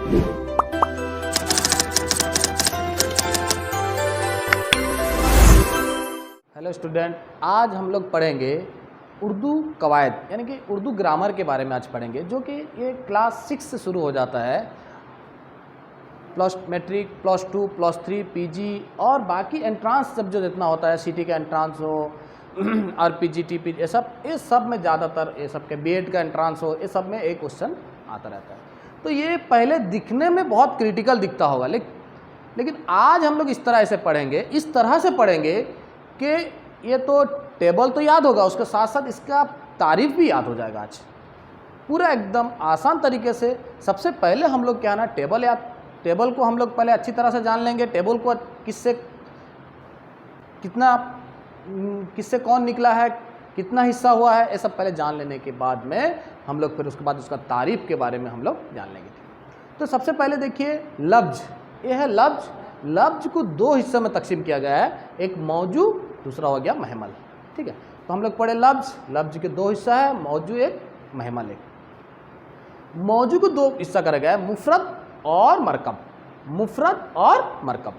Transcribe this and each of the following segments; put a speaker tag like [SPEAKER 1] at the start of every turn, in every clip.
[SPEAKER 1] Hello student, आज हम लोग पढ़ेंगे उर्दू कवायद यानी कि उर्दू ग्रामर के बारे में आज पढ़ेंगे, जो कि ये क्लास 6 से शुरू हो जाता है। Plus matric, plus 2, plus 3, PG और बाकी एंट्रांस सब जो जितना होता है, सीटी का एंट्रांस हो आरपीजी, टीपी, ये सब में ज़्यादातर ये सब के बीएड का एंट्रांस हो, ये सब में एक क्वेश्चन आता रहता है। तो ये पहले दिखने में बहुत क्रिटिकल दिखता होगा, लेकिन आज हम लोग इस तरह से पढ़ेंगे, इस तरह से पढ़ेंगे कि ये तो टेबल तो याद होगा, उसके साथ साथ इसका तारीफ भी याद हो जाएगा आज पूरा एकदम आसान तरीके से। सबसे पहले हम लोग क्या ना, टेबल को हम लोग पहले अच्छी तरह से जान लेंगे। टेबल को किससे कौन निकला है, कितना हिस्सा हुआ है, ये सब पहले जान लेने के बाद में हम लोग फिर उसके बाद उसका तारीफ के बारे में हम लोग जान लेंगे। तो सबसे पहले देखिए लफ्ज, ये है लफ्ज। लफ्ज को दो हिस्सों में तकसीम किया गया है, एक मौजू, दूसरा हो गया महमल। ठीक है, तो हम लोग पढ़े लफ्ज। लफ्ज के दो हिस्सा है, मौजू एक, महमल एक। मौजू को दो हिस्सा करा गया है, मुफरद और मरकब। मुफरद और मरकब।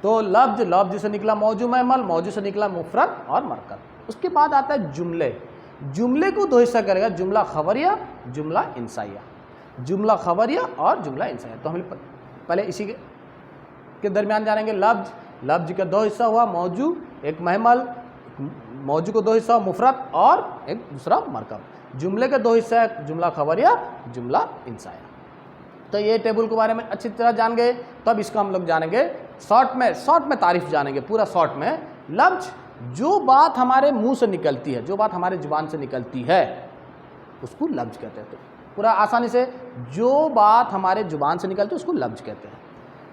[SPEAKER 1] तो लफ्ज से निकला मौजू महमल, मौजू से निकला मुफरद और मरकब। उसके बाद आता है जुमले। जुमले को दो हिस्सा करेगा, जुमला खबरिया, जुमला इंसाइया। जुमला खबरिया और जुमला इंसाइया। तो हम पहले इसी के दरमियान जानेंगे लफ्ज। लफ्ज का दो हिस्सा हुआ, मौजू एक महमल, मौजू को दो हिस्सा मुफरद और एक दूसरा मरकब। जुमले के दो हिस्सा है, जुमला खबरिया, जुमला इंसाइया। तो ये टेबल के बारे में अच्छी तरह जान गए। तब इसका हम लोग जानेंगे शॉर्ट में तारीफ जानेंगे, पूरा शॉर्ट में। लफ्ज, जो बात हमारे मुंह से निकलती है, जो बात हमारे जुबान से निकलती है, उसको लफ्ज कहते हैं। पूरा आसानी से, जो बात हमारे जुबान से निकलती है उसको लफ्ज कहते हैं।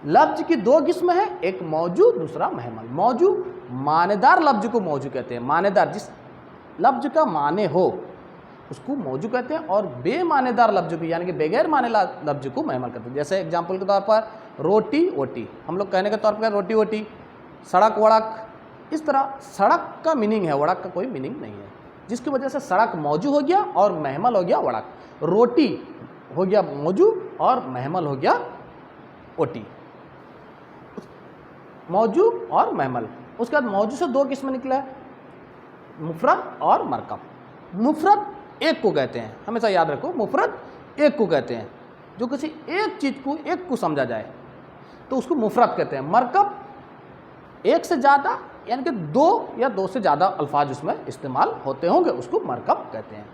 [SPEAKER 1] लफ्ज की दो किस्म है, एक मौजू, दूसरा महमल। मौजू, मानेदार लफ्ज को मौजू कहते हैं। मानेदार, जिस लफ्ज का माने हो उसको मौजू कहते हैं, और बेमानेदार लफ्ज को यानी कि बगैर माने लफ्ज को महमल कहते हैं। जैसे एग्जाम्पल के तौर पर रोटी ओटी, हम लोग कहने के तौर पर रोटी ओटी, सड़क वड़क, इस तरह सड़क का मीनिंग है, वड़क का कोई मीनिंग नहीं है, जिसकी वजह से सड़क मौजू हो गया और महमल हो गया वड़क। रोटी हो गया मौजू और महमल हो गया ओटी। मौजू और महमल। उसके बाद मौजू से दो किस्म निकला है, मुफरद और मरकब। मुफरद एक को कहते हैं, हमेशा याद रखो, मुफरद एक को कहते हैं। जो किसी एक चीज़ को, एक को समझा जाए तो उसको मुफरद कहते हैं। मरकब, एक से ज़्यादा यानी कि दो या दो से ज़्यादा अल्फाज उसमें इस्तेमाल होते होंगे, उसको मरकब कहते हैं।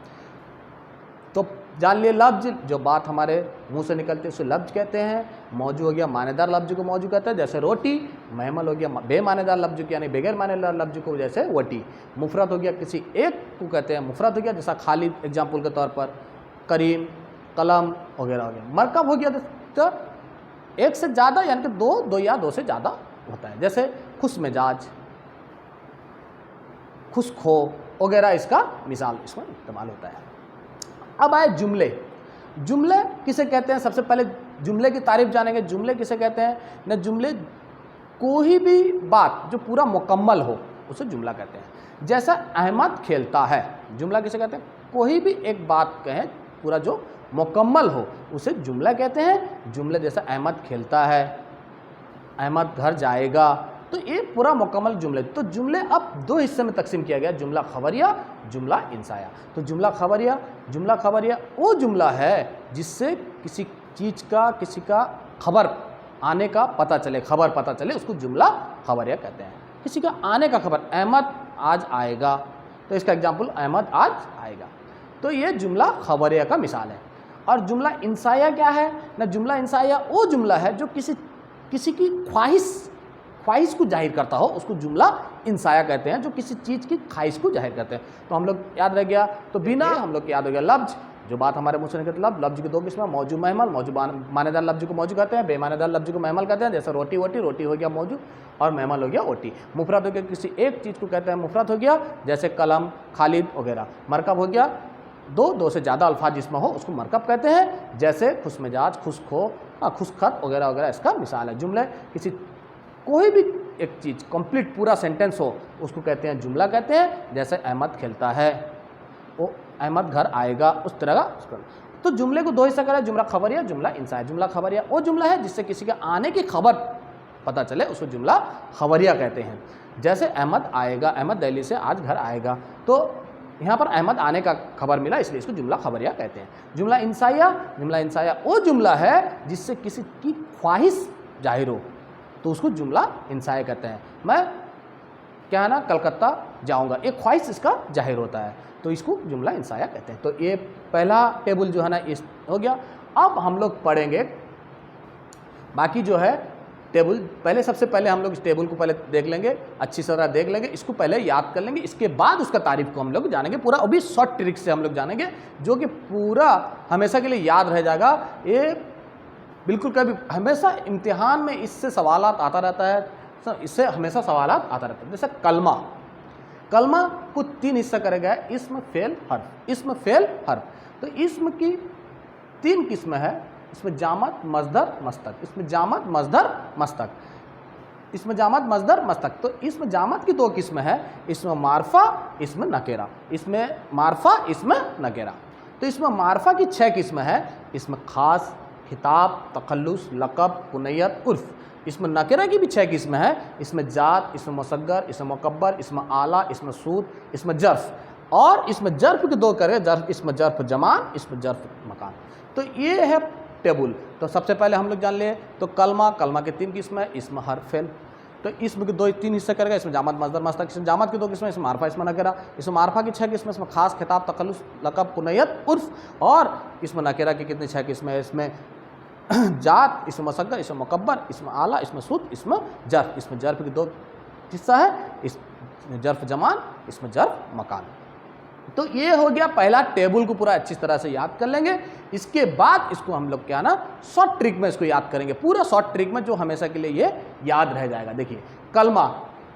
[SPEAKER 1] तो जान लिए लफ्ज, जो बात हमारे मुंह से निकलती है उसे लफ्ज कहते हैं। मौजू हो गया मानेदार लफ्ज को मौजू कहते हैं, जैसे रोटी। महमल हो गया बेमानेदार लफ्ज को यानी बगैर मानेदार लफ्ज को, जैसे वटी। मुफरद हो गया किसी एक को कहते हैं मुफरद हो गया, जैसा खालिद एग्जाम्पल के तौर पर, करीम, कलम वगैरह हो गया। मरकब हो गया तो एक से ज़्यादा यानी कि दो या दो से ज़्यादा होता है, जैसे खुश मिजाज, खुश खो वगैरह, इसका मिसाल इसमें इस्तेमाल होता है। अब आए जुमले। जुमले किसे कहते हैं, सबसे पहले जुमले की तारीफ जानेंगे। जुमले किसे कहते हैं न, जुमले कोई भी बात जो पूरा मुकम्मल हो उसे जुमला कहते हैं। जैसा अहमद खेलता है, जुमला किसे कहते हैं, कोई भी एक बात कहें पूरा जो मुकम्मल हो उसे जुमला कहते हैं। जुमले जैसा अहमद खेलता है, अहमद घर जाएगा, तो ये पूरा मुकम्मल जुमले। तो जुमले अब दो हिस्से में तकसीम किया गया, जुमला खबरिया, जुमला इंसाया। तो जुमला खबरिया वो जुमला है जिससे किसी चीज़ का, किसी का खबर आने का पता चले, खबर पता चले, उसको जुमला खबरिया कहते हैं। किसी का आने का खबर, अहमद आज आएगा, तो इसका एग्जाम्पल अहमद आज आएगा, तो ये जुमला खबरिया का मिसाल है। और जुमला इंसाया क्या है ना, जुमला इंसाया वो जुमला है जो किसी की ख्वाहिश को जाहिर करता हो, उसको जुमला इंसाया कहते हैं, जो किसी चीज़ की ख्वाहिश को जाहिर करते हैं। तो हम लोग याद रह गया, तो बिना हम लोग याद हो गया लफ्ज, जो बात हमारे मुँह से निकलती है। लफ्ज की दो किस्में, मौजू महमल। मौजू मानेदार लफ्ज को मौजू कहते हैं, बेमानेदार लफ्ज को महमल कहते हैं, जैसे रोटी वोटी, रोटी हो गया मौजू और महमल हो गया ओटी। मुफरद हो गया किसी एक चीज़ को कहते हैं मुफरद हो गया, जैसे कलम, खालिद वगैरह। मरकब हो गया दो से ज़्यादा अल्फाज जिसमें हो उसको मरकब कहते हैं, जैसे खुश मिजाज, खुश खो, खुशखत वगैरह वगैरह, इसका मिसाल है। जुमले किसी कोई भी एक चीज़ कंप्लीट पूरा सेंटेंस हो उसको कहते हैं जुमला कहते हैं, जैसे अहमद खेलता है, वो अहमद घर आएगा, उस तरह का उसका। तो जुमले को दो हिस्सा करा, जुमला खबरिया, जुमला इंसाया। जुमला खबरिया वो जुमला है जिससे किसी के आने की खबर पता चले, उसको जुमला खबरिया कहते हैं। जैसे अहमद आएगा, अहमद दिल्ली से आज घर आएगा, तो यहाँ पर अहमद आने का खबर मिला, इसलिए इसको जुमला खबरिया कहते हैं। जुमला इंसाया, जुमला इंसाया वो जुमला है जिससे किसी की ख्वाहिश जाहिर हो, तो उसको जुमला इंसाया कहते हैं। मैं क्या है ना कलकत्ता जाऊँगा, एक ख्वाहिश इसका जाहिर होता है, तो इसको जुमला इंसाया कहते हैं। तो ये पहला टेबल जो है ना इस हो गया। अब हम लोग पढ़ेंगे बाकी जो है टेबल। पहले सबसे पहले हम लोग इस टेबल को पहले देख लेंगे, अच्छी तरह देख लेंगे, इसको पहले याद कर लेंगे, इसके बाद उसका तारीफ को हम लोग जानेंगे पूरा, और भी शॉर्ट ट्रिक से हम लोग जानेंगे, जो कि पूरा हमेशा के लिए याद रह जाएगा। ये बिल्कुल कभी हमेशा इम्तिहान में इससे सवालात आता रहता है, इससे हमेशा सवालात आता रहता है। जैसे कलमा, कलमा को 3 हिस्सा करेगा, इस्म, फेल, हर्फ। इस्म, फेल, हर्फ। तो इस्म की 3 किस्में हैं, इसमें जामत, मजदर, मस्तक। इसमें जामत, मजदर, मस्तक। इसमें जामत, मजदर, मस्तक। तो इसमें जामत की 2 किस्में हैं, इसमें मारफा, इसमें नकेरा। इसमें मारफा, इसमें नकेरा। तो इसमें मारफा की 6 किस्में हैं, इसमें खास, खिताब, तखल्लुस, लक़ब, कुनैयत, उर्फ। इसमें नकेरा की भी 6 किस्में हैं, इसमें जात, इसमें मुसग्गर, इसमें मुकब्बर, इसमें आला, इसमें सूद, इसमें जर्फ। और इसमें जर्फ के 2 करें, जर्फ, इसमें जर्फ जमान, इसमें जर्फ मकान। तो ये है टेबल। तो सबसे पहले हम लोग जान लिए, तो कलमा, कलमा के 3 किस्में, इसमें हर फेल। तो इसमें के 2-3 हिस्से करेगा, इसमें जामत, मजदर, मस्तक। इसमें जामत की 2 किस्में, इसमें मारफा, इसमें नकेरा। इसमें मारफा की 6 किस्में, इसमें खास, खिताब, तखल्लुस, लक़ब, कुनैयत, उर्फ। और इसमें नकेरा की कितनी 6 किस्में, इसमें जात, इसमें मुसग्गर, इसमें मुकब्बर, इसमें आला, इसमें सूद, इसमें जर्फ। इसमें जर्फ की 2 हिस्सा है, इसमें जर्फ जमान, इसमें जर्फ मकान। तो ये हो गया पहला टेबल को पूरा अच्छी तरह से याद कर लेंगे। इसके बाद इसको हम लोग क्या ना शॉर्ट ट्रिक में इसको याद करेंगे, पूरा शॉर्ट ट्रिक में, जो हमेशा के लिए ये याद रह जाएगा। देखिए कलमा,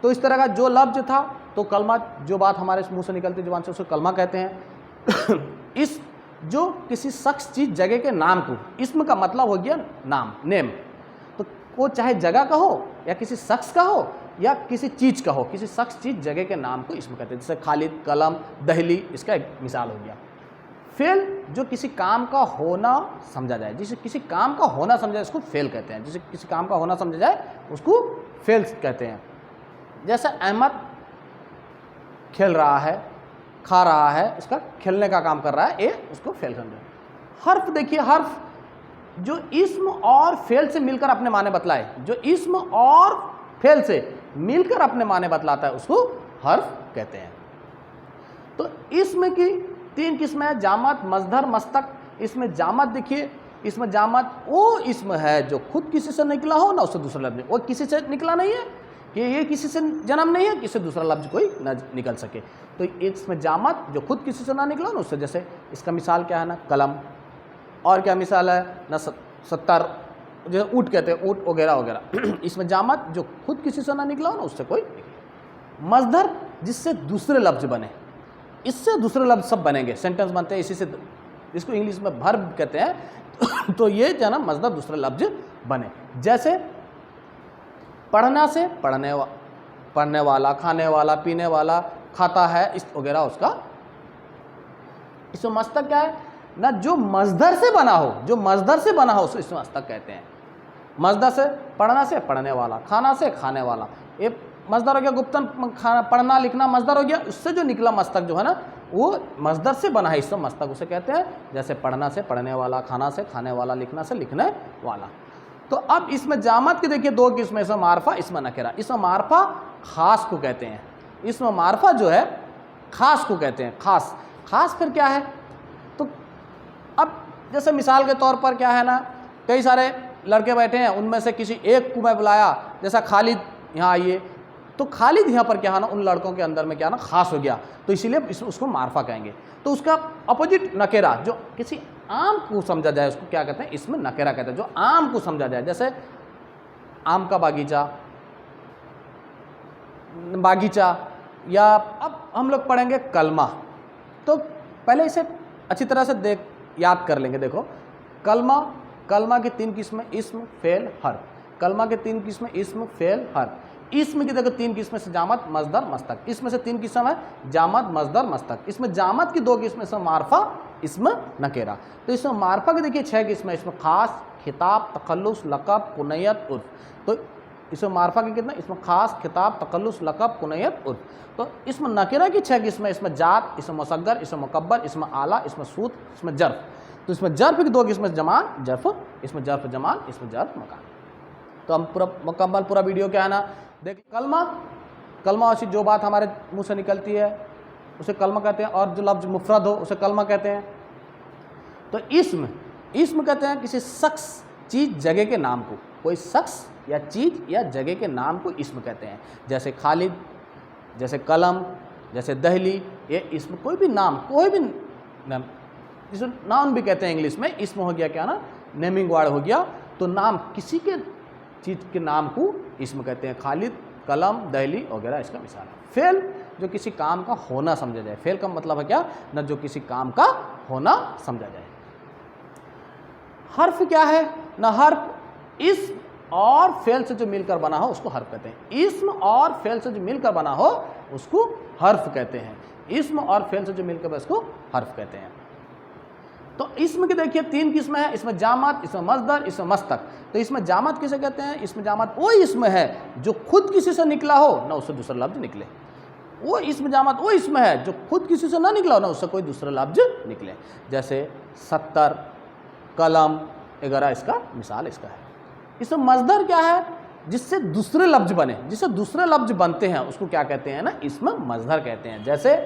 [SPEAKER 1] तो इस तरह का जो लफ्ज था, तो कलमा जो बात हमारे मुंह से निकलती जुबान से, उसको कलमा कहते हैं। इस जो किसी शख्स, चीज, जगह के नाम को, इसम का मतलब हो गया नाम, नेम। तो वो चाहे जगह का हो या किसी शख्स का हो या किसी चीज़ का हो, किसी शख्स, चीज़, जगह के नाम को इसमें कहते हैं। जैसे खालिद, कलम, दहली, इसका एक मिसाल हो गया। फेल, जो किसी काम का होना समझा जाए, जिसे किसी काम का होना समझा जाए उसको फेल कहते हैं। जिसे किसी काम का होना समझा जाए उसको फेल कहते हैं। जैसे अहमद खेल रहा है, खा रहा है, इसका खेलने का काम कर रहा है, ये उसको फेल समझे। हर्फ, देखिए हर्फ जो इस्म और फेल से मिलकर अपने माने बतलाए, जो इस्म और फेल से मिलकर अपने माने बतलाता है, उसको हर्फ कहते हैं। तो इसमें की 3 किस्में हैं, जामत, मजदर, मस्तक। इसमें जामत देखिए, इसमें जामत वो इसम है जो खुद किसी से निकला हो ना उससे दूसरा लफ्ज, वो किसी से निकला नहीं है कि ये किसी से जन्म नहीं है, किसी दूसरा लफ्ज कोई न निकल सके। तो इसमें जामत जो खुद किसी से ना निकला ना उससे, जैसे इसका मिसाल क्या है ना कलम, और क्या मिसाल है ना 70, जैसे ऊँट कहते हैं, ऊँट वगैरह वगैरह। इसमें जामत जो खुद किसी से ना निकला हो ना उससे कोई। मजदर जिससे दूसरे लफ्ज बने, इससे दूसरे लफ्ज सब बनेंगे, सेंटेंस बनते हैं इसी से, इसको इंग्लिश में वर्ब कहते हैं। तो ये जो है ना मजदर दूसरे लफ्ज बने। जैसे पढ़ना से पढ़ने वाला, खाने वाला, पीने वाला, खाता है, इस वगैरह उसका। इसमें मस्तक क्या है ना, जो मजदर से बना हो, जो मजदर से बना हो उसको इसमें मस्तक कहते हैं। मजदर से पढ़ना से पढ़ने वाला, खाना से खाने वाला, ये मजदर हो गया। गुप्तन खाना, पढ़ना लिखना मजदर हो गया, उससे जो निकला मस्तक जो है ना वो मजदर से बना है, इसमें मस्तक उसे कहते हैं। जैसे पढ़ना से पढ़ने वाला, खाना से खाने वाला, लिखना से लिखने वाला। तो अब इसमें जामत के देखिए 2 किस्में, इसमें मारफा, इसमें नकेरा। इसमें मारफा खास को कहते हैं, इसमें मारफा जो है खास को कहते हैं। खास, खास फिर क्या है, तो अब जैसे मिसाल के तौर पर क्या है ना, कई सारे लड़के बैठे हैं, उनमें से किसी एक को मैं बुलाया, जैसा खालिद यहाँ आइए, तो खालिद यहाँ पर क्या है ना उन लड़कों के अंदर में क्या ना खास हो गया, तो इसीलिए उसको मारफा कहेंगे। तो उसका अपोजिट नकेरा, जो किसी आम को समझा जाए उसको क्या कहते हैं, इसमें नकेरा कहते हैं, जो आम को समझा जाए। जैसे आम का बागीचा, या अब हम लोग पढ़ेंगे कलमा। तो पहले इसे अच्छी तरह से याद कर लेंगे। देखो कलमा की 3 किस्में, इस्म, फेल, हर्फ। कलमा के 3 किस्में, इस्म, फेल, हर्फ। इसमें की देखो 3 किस्में से जामत, मजदर, मस्तक। इसमें से 3 किस्म है, जामत, मजदर, मस्तक। इसमें जामत की 2 किस्में से मारफा इसम नकेरा। तो इसमें मार्फा के देखिए 6 किस्म है, इसमें खास, खिताब, तखल्लुस, लक़ब, कुनयत, उर्फ। तो इसमें मार्फा के कितना, इसमें खास, खिताब, तखल्लुस, लक़ब, कुनयत, उर्फ। तो इसमें नकेरा की 6 किस्म है, इसमें जात, इसमें मुसग्गर, इसमें मुकब्बर, इसमें आला, इसमें सूत, इसमें जर्फ। तो इसमें जर्फ की 2 किस्म, जमान जर्फ, इसमें जर्फ जमान, इसमें जर्फ मकान। तो हम पूरा मुकम्मल पूरा वीडियो क्या है ना देख। कलमा, कलमा ऐसी जो बात हमारे मुंह से निकलती है उसे कलमा कहते हैं, और जो लफ्ज़ मुफरद हो उसे कलमा कहते हैं। तो इस्म, इस्म कहते हैं किसी शख्स, चीज़, जगह के नाम को। कोई शख्स या चीज़ या जगह के नाम को इस्म कहते हैं। जैसे खालिद, जैसे कलम, जैसे दहली, ये इस्म कोई भी नाम, कोई भी नाम, जिसे नाउन भी कहते हैं इंग्लिश में। इस्म हो गया क्या ना, नेमिंग वर्ड हो गया। तो नाम, किसी के चीज़ के नाम को इस्म कहते हैं। खालिद, कलम, दहली वगैरह इसका मिसाल है। फेल, जो किसी काम का होना समझा जाए। फेल का मतलब है क्या न, जो किसी काम का होना समझा जाए। हर्फ क्या है न, हर्फ इस्म और फेल से जो मिलकर बना हो उसको हर्फ कहते हैं। इस्म और फेल से जो मिलकर बना हो उसको हर्फ कहते हैं। इस्म और फेल से जो मिलकर बना उसको हर्फ कहते हैं। तो इस्म के देखिए 3 किस्म है, इसमें जामत, इसमें मस्दर, इसमें मस्तक। तो इसमें जामत किसे कहते हैं, इसमें जामत वो इस्म है जो खुद किसी से निकला हो ना उससे दूसरा लफ्ज निकले। वो इसमें जामत वो इस्म है जो खुद किसी से ना निकला हो ना उससे कोई दूसरा लफ्ज निकले। जैसे 70, कलम वगैरह इसका मिसाल इसका है। इसमें मस्दर क्या है, जिससे दूसरे लफ्ज बने, जिससे दूसरे लफ्ज बनते हैं उसको क्या कहते हैं ना, इसमें मस्दर कहते हैं। जैसे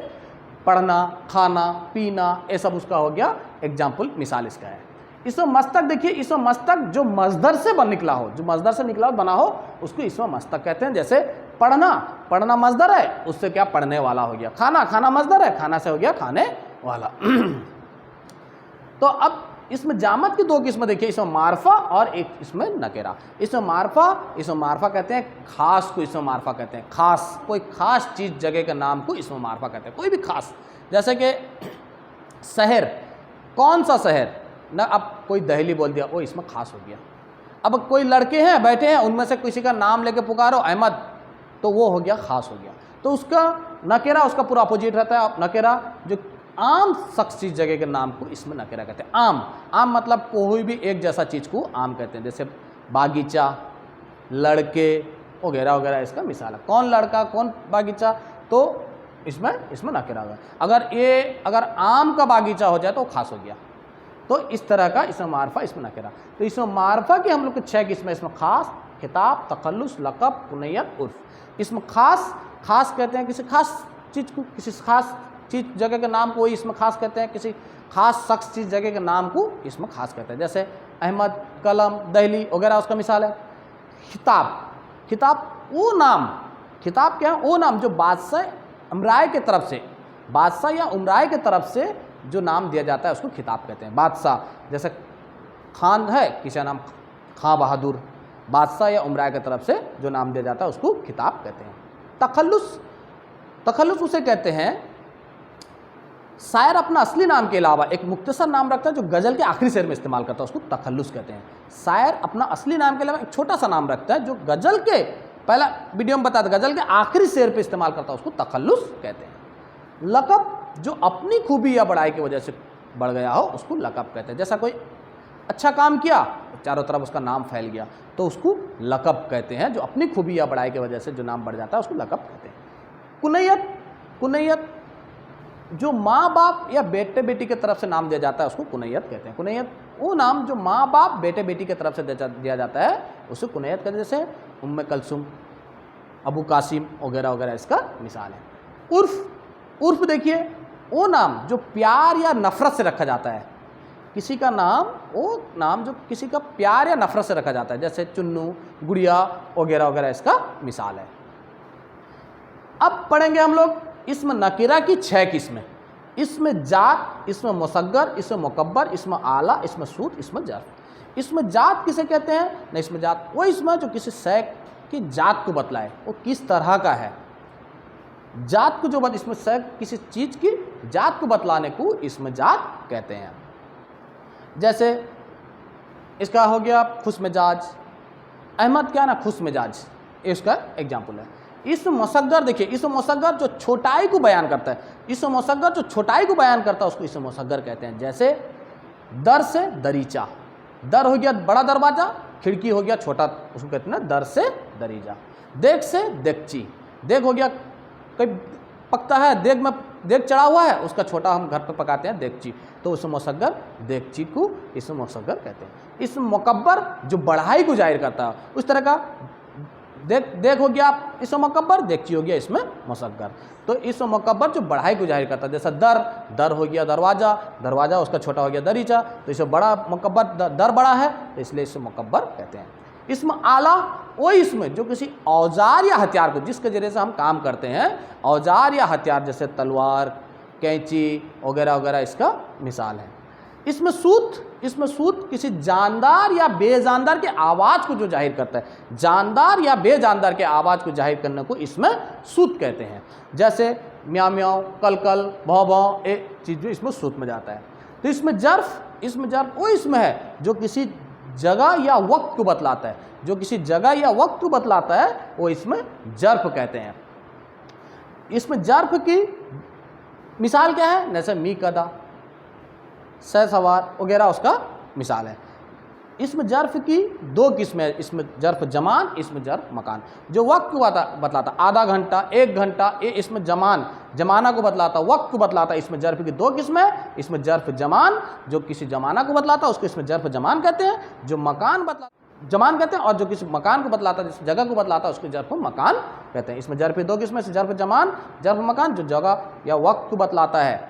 [SPEAKER 1] पढ़ना, खाना, पीना, ये सब उसका हो गया एग्जाम्पल, मिसाल इसका है। इसमें मस्तक देखिए, इसमें मस्तक जो मस्दर से निकला हो, जो मस्दर से निकला हो बना हो उसको इसमें मस्तक कहते हैं। जैसे पढ़ना, पढ़ना मस्दर है, उससे क्या पढ़ने वाला हो गया। खाना, खाना मस्दर है, खाना से हो गया खाने वाला। तो अब इसमें जामत की 2 किस्म देखिए, इसमें मारफा और एक इसमें नकेरा। इसमें मारफा कहते हैं खास को, इसमें मारफा कहते हैं खास, कोई खास चीज़, जगह के नाम को इसमें मारफा कहते हैं, कोई भी खास। जैसे कि शहर, कौन सा शहर ना, अब कोई दहली बोल दिया वो इसमें खास हो गया। अब कोई लड़के हैं बैठे हैं, उनमें से किसी का नाम लेके पुकारो अहमद, तो वो हो गया खास हो गया। तो उसका नकेरा उसका पूरा अपोजिट रहता है। नकेरा जो आम शख्स चीज जगह के नाम को इसमें नकेरा कहते हैं। आम, आम मतलब कोई भी एक जैसा चीज़ को आम कहते हैं। जैसे बागीचा, लड़के वगैरह वगैरह इसका मिसाल है। कौन लड़का, कौन बागीचा, तो इसमें नकेरा होगा। अगर आम का बागीचा हो जाए तो खास हो गया। तो इस तरह का इसमें मारफा, इसमें नकेरा। तो इसमें मारफा की हम लोग के 6 किस्में, इसमें खास, खिताब, तखल्लुस, लक़ब, कुनयत, उर्फ। इसमें खास, खास कहते हैं किसी खास चीज़ को, किसी खास चीज़ जगह के नाम को इसमें खास कहते हैं। किसी खास शख्स चीज़ जगह के नाम को इसमें खास कहते हैं। जैसे अहमद, कलम, दहली वगैरह उसका मिसाल है। खिताब, खिताब वो नाम, खिताब क्या है, वो नाम जो बादशाह उमराय के तरफ से, बादशाह या उमराय के तरफ से जो नाम दिया जाता है उसको खिताब कहते हैं। बादशाह, जैसे खान है, किसी का नाम खां बहादुर, बादशाह या उमराय की तरफ से जो नाम दिया जाता है उसको खिताब कहते हैं। तखल्लुस, तखल्लुस उसे कहते हैं शायर अपना असली नाम के अलावा एक मुख्तसर नाम रखता है जो गज़ल के आखिरी शेर में इस्तेमाल करता है, उसको तखल्लुस कहते हैं। शायर अपना असली नाम के अलावा एक छोटा सा नाम रखता है जो गज़ल के, पहला वीडियो में बताया था, गज़ल के आखिरी शेर पे इस्तेमाल करता है, उसको तखल्लुस कहते हैं। लक़ब, जो अपनी खूबी या बड़ाई की वजह से बढ़ गया हो उसको लक़ब कहते हैं। जैसा कोई अच्छा काम किया, चारों तरफ उसका नाम फैल गया, तो उसको लक़ब कहते हैं। जो अपनी खूबी या बड़ाई की वजह से जो नाम बढ़ जाता है उसको लक़ब कहते हैं। कुनैयत, कुनैयत जो माँ बाप या बेटे बेटी की तरफ से नाम दिया जाता है उसको कुनैयत कहते हैं। कुनैयत वो नाम जो माँ बाप बेटे बेटी की तरफ से दिया जाता है उसे कुनैयत कहते हैं। जैसे उम्मे कलसुम, अबू कासिम वगैरह वगैरह इसका मिसाल है। उर्फ, उर्फ देखिए वो नाम जो प्यार या नफ़रत से रखा जाता है, किसी का नाम, वो नाम जो किसी का प्यार या नफ़रत से रखा जाता है, जैसे चुन्नू, गुड़िया वगैरह वगैरह इसका मिसाल है। अब पढ़ेंगे हम लोग इसमें नकीरा की 6 किस्में। इसमें जात, इसमें मुसग्गर, इसमें मुकब्बर, इसमें आला, इसमें सूत, इसमें जर्फ। इसमें जात किसे कहते हैं ना, इसमें जात वो इसमें जो किसी शय की जात को बतलाए, वो किस तरह का है। जात को जो इसमें शय किसी चीज़ की जात को बतलाने को इसमें जात कहते हैं। जैसे इसका हो गया खुश मिजाज, अहमद क्या ना खुश मिजाज, इसका एग्जाम्पल है। इसम मुसग्गर, देखिए इसम मुसग्गर जो छोटाई को बयान करता है, इसम मुसग्गर जो छोटाई को बयान करता है उसको इसम मुसग्गर कहते हैं। जैसे दर से दरीचा, दर हो गया बड़ा दरवाजा, खिड़की हो गया छोटा, उसको कहते हैं ना दर से दरीजा। देग से देगची, देग हो गया कोई पकता है, देग में देग चढ़ा हुआ है, उसका छोटा हम घर पर पकाते हैं देगची, तो इसम मुसग्गर देगची को इसम मुसग्गर कहते हैं। इसम मुकब्बर जो बढ़ाई को जाहिर करता है, उस तरह का देग हो गया इसम मुकब्बर, देगची हो गया इसमें मुसग्गर। तो इसम मुकब्बर जो बढ़ाई को जाहिर करता है, जैसा दर, दर हो गया दरवाजा, दरवाजा उसका छोटा हो गया दरीचा, तो इसमें बड़ा मुकब्बर, दर बड़ा है तो इसलिए इसम मुकब्बर कहते हैं। इसमें आला वो इसमें जो किसी औजार या हथियार को, जिसके जरिए से हम काम करते हैं, औजार या हथियार जैसे तलवार, कैंची वगैरह वगैरह इसका मिसाल है। इसमें सूत, इसमें सूत किसी जानदार या बेजानदार के आवाज़ को जो जाहिर करता है, जानदार या बेजानदार के आवाज़ को जाहिर करने को इसमें सूत कहते हैं। जैसे म्याऊ म्याऊ, कल कल, भौं भौं, ये चीज़ जो इसमें सूत में जाता है। तो इसमें जर्फ, इसमें जर्फ वो इसमें है जो किसी जगह या वक्त को बतलाता है, जो किसी जगह या वक्त को बतलाता है वो इसमें जर्फ कहते हैं। इसमें जर्फ की मिसाल क्या है, जैसे मी कदा, सह सवार वगैरह उसका मिसाल है। इसमें जर्फ की दो किस्में हैं, इसमें जर्फ जमान, इसमें जर्फ मकान। जो वक्त को बतलाता आधा घंटा, एक घंटा, ये इसमें जमान, जमाना को बतलाता, वक्त को बतलाता, इसमें जर्फ की दो किस्में हैं। इसमें जर्फ जमान जो किसी जमाना को बतलाता उसको इसमें जर्फ जमान कहते हैं, जो मकान बतलाता जमान कहते हैं, और जो किसी मकान को बतलाता, जिस जगह को बतलाता उसको जर्फ मकान कहते हैं। इसमें जर्फ की दो किस्में से जर्फ जमान, जर्फ मकान। जो जगह या वक्त को बतलाता है,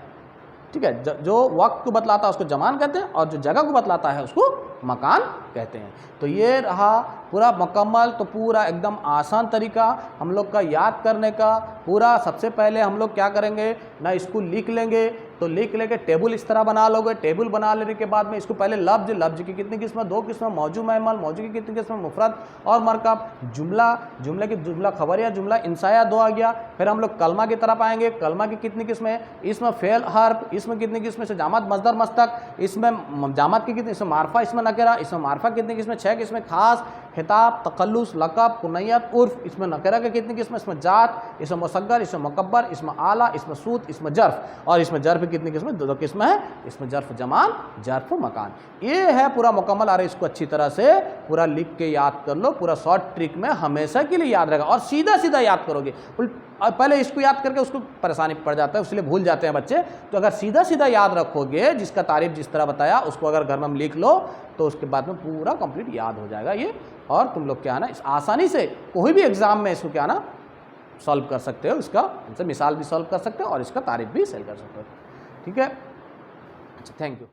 [SPEAKER 1] ठीक है, जो वक्त को बतलाता है उसको जमान कहते हैं, और जो जगह को बतलाता है उसको मकान कहते हैं। तो ये रहा पूरा मुकम्मल, तो पूरा एकदम आसान तरीका हम लोग का याद करने का। पूरा सबसे पहले हम लोग क्या करेंगे ना, इसको लिख लेंगे, तो लिख लेके टेबल इस तरह बना लोगे। टेबल बना लेने के बाद में इसको पहले लफ्ज, लफ्ज की कितनी किस्में, दो किस्में, मौजू महमल, मौजू की कितनी किस्में, मुफरद और मरकब, जुमला, जुमले की जुमला खबरिया, जुमला इंसाया दो आ गया। फिर हम लोग कलमा की तरफ आएंगे, कलमा की कितनी किस्में, इसमें फेल हर्फ, इसमें कितनी किस्में से जामत मजदर मस्तक, इसमें जामत की कितनी, इसमें मारफा, इसमें नकेरा, इसमें मारफा कितनी किस्में, 6 किस्में, खास, खिताब, तकल्लुस, लक़ब, कुनैयत, उर्फ, इसमें नकेरा के कितनी किस्में, इसमें जात, इसमें मुसग्गर, इसमें मुकब्बर, इसमें आला, इसमें सूत, इसमें जर्फ, और इसमें जर्फ कितनी किस्में, दो किस्में हैं, इसमें जर्फ जमान, जर्फ मकान। ये है पूरा मुकम्मल। अरे इसको अच्छी तरह से पूरा लिख के याद कर लो, पूरा शॉर्ट ट्रिक में हमेशा के लिए याद रहेगा, और सीधा सीधा याद करोगे। पहले इसको याद करके उसको परेशानी पड़ जाता है, इसलिए भूल जाते हैं बच्चे। तो अगर सीधा सीधा याद रखोगे, जिसका तारीफ जिस तरह बताया उसको अगर घर में हम लिख लो, तो उसके बाद में पूरा कंप्लीट याद हो जाएगा ये। और तुम लोग क्या ना इस आसानी से कोई भी एग्जाम में इसको क्या ना सॉल्व कर सकते हो, इसका इनसे मिसाल भी सॉल्व कर सकते हो और इसका तारीफ भी सही कर सकते हो। ठीक है, अच्छा, थैंक यू।